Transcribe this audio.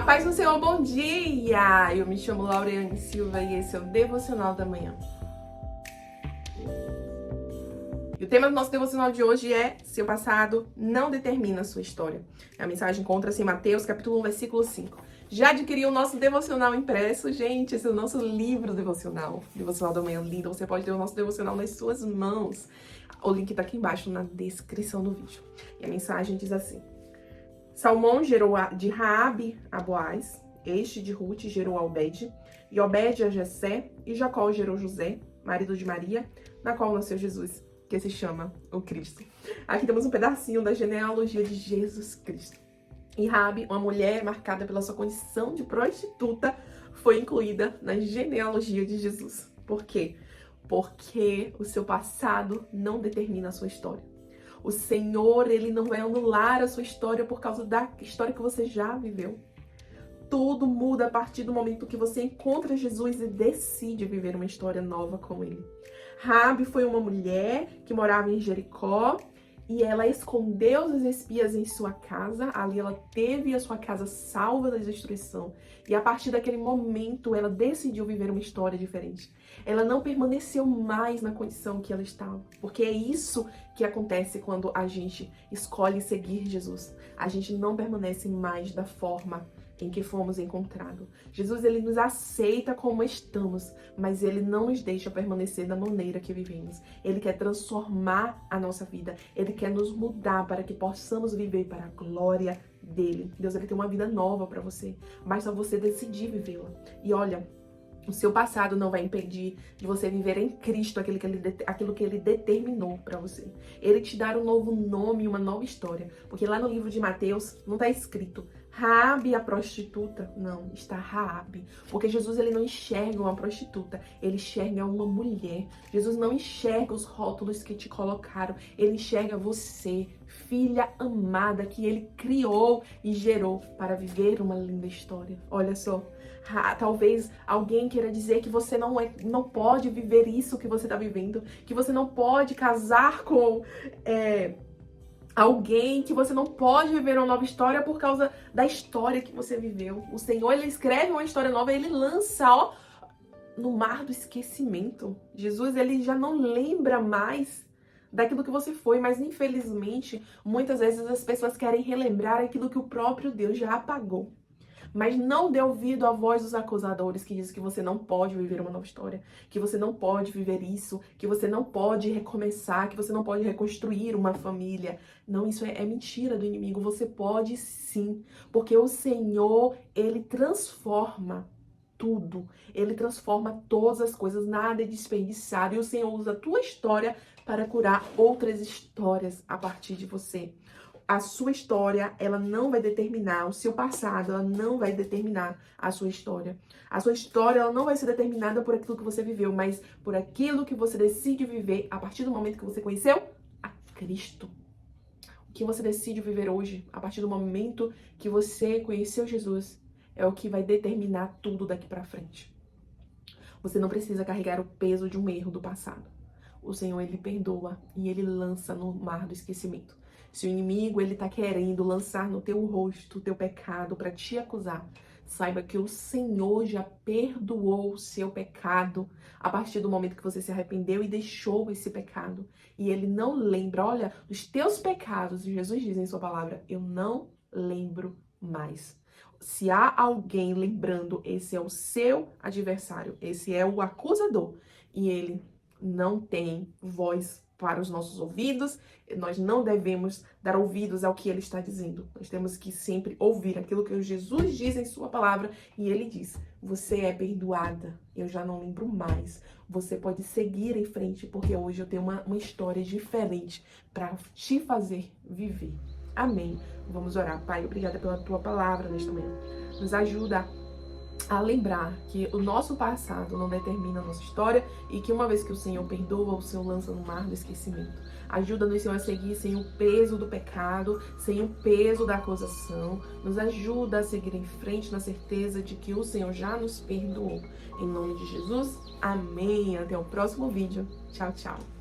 paz do Senhor, bom dia! Eu me chamo Laureane Silva e esse é o Devocional da Manhã. E o tema do nosso devocional de hoje é: seu passado não determina a sua história. A mensagem encontra-se em Mateus, capítulo 1, versículo 5. Já adquiriu o nosso devocional impresso? Gente, esse é o nosso livro devocional. Devocional da Manhã lindo. Você pode ter o nosso devocional nas suas mãos. O link tá aqui embaixo na descrição do vídeo. E a mensagem diz assim: Salmão gerou de Raabe a Boaz, este de Ruth gerou a Obed, e Obed a Jessé, e Jacó gerou José, marido de Maria, na qual nasceu Jesus, que se chama o Cristo. Aqui temos um pedacinho da genealogia de Jesus Cristo. E Raabe, uma mulher marcada pela sua condição de prostituta, foi incluída na genealogia de Jesus. Por quê? Porque o seu passado não determina a sua história. O Senhor, Ele não vai anular a sua história por causa da história que você já viveu. Tudo muda a partir do momento que você encontra Jesus e decide viver uma história nova com Ele. Raabe foi uma mulher que morava em Jericó e ela escondeu os espias em sua casa. Ali ela teve a sua casa salva da destruição. E a partir daquele momento ela decidiu viver uma história diferente. Ela não permaneceu mais na condição que ela estava. Porque é isso que acontece quando a gente escolhe seguir Jesus. A gente não permanece mais da forma em que fomos encontrados. Jesus, ele nos aceita como estamos, mas ele não nos deixa permanecer da maneira que vivemos. Ele quer transformar a nossa vida. Ele quer nos mudar para que possamos viver para a glória dele. Deus, ele tem uma vida nova para você. Basta você decidir vivê-la. E olha, o seu passado não vai impedir de você viver em Cristo aquilo que Ele determinou para você. Ele te dará um novo nome, uma nova história. Porque lá no livro de Mateus não está escrito Raabe a prostituta. Não, está Raabe. Porque Jesus, ele não enxerga uma prostituta. Ele enxerga uma mulher. Jesus não enxerga os rótulos que te colocaram. Ele enxerga você, filha amada, que Ele criou e gerou para viver uma linda história. Olha só. Talvez alguém queira dizer que você não pode viver isso que você está vivendo, que você não pode casar com alguém, que você não pode viver uma nova história por causa da história que você viveu. O Senhor, ele escreve uma história nova e ele lança, no mar do esquecimento. Jesus, ele já não lembra mais daquilo que você foi, mas infelizmente, muitas vezes as pessoas querem relembrar aquilo que o próprio Deus já apagou. Mas não dê ouvido à voz dos acusadores que dizem que você não pode viver uma nova história, que você não pode viver isso, que você não pode recomeçar, que você não pode reconstruir uma família. Não, isso é mentira do inimigo. Você pode sim, porque o Senhor, ele transforma tudo. Ele transforma todas as coisas, nada é desperdiçado. E o Senhor usa a tua história para curar outras histórias a partir de você. A sua história, ela não vai determinar, o seu passado, ela não vai determinar a sua história. A sua história, ela não vai ser determinada por aquilo que você viveu, mas por aquilo que você decide viver a partir do momento que você conheceu a Cristo. O que você decide viver hoje, a partir do momento que você conheceu Jesus, é o que vai determinar tudo daqui pra frente. Você não precisa carregar o peso de um erro do passado. O Senhor, ele perdoa e ele lança no mar do esquecimento. Se o inimigo, ele tá querendo lançar no teu rosto o teu pecado para te acusar, saiba que o Senhor já perdoou o seu pecado a partir do momento que você se arrependeu e deixou esse pecado. E ele não lembra, olha, dos teus pecados, Jesus diz em sua palavra, eu não lembro mais. Se há alguém lembrando, esse é o seu adversário, esse é o acusador. E ele não tem voz para os nossos ouvidos, nós não devemos dar ouvidos ao que ele está dizendo. Nós temos que sempre ouvir aquilo que Jesus diz em sua palavra, e ele diz, você é perdoada, eu já não lembro mais. Você pode seguir em frente, porque hoje eu tenho uma história diferente para te fazer viver. Amém. Vamos orar. Pai, obrigada pela tua palavra nesta manhã. Nos ajuda a lembrar que o nosso passado não determina a nossa história e que uma vez que o Senhor perdoa, o Senhor lança no mar do esquecimento. Ajuda-nos, Senhor, a seguir sem o peso do pecado, sem o peso da acusação. Nos ajuda a seguir em frente na certeza de que o Senhor já nos perdoou. Em nome de Jesus, amém. Até o próximo vídeo. Tchau, tchau.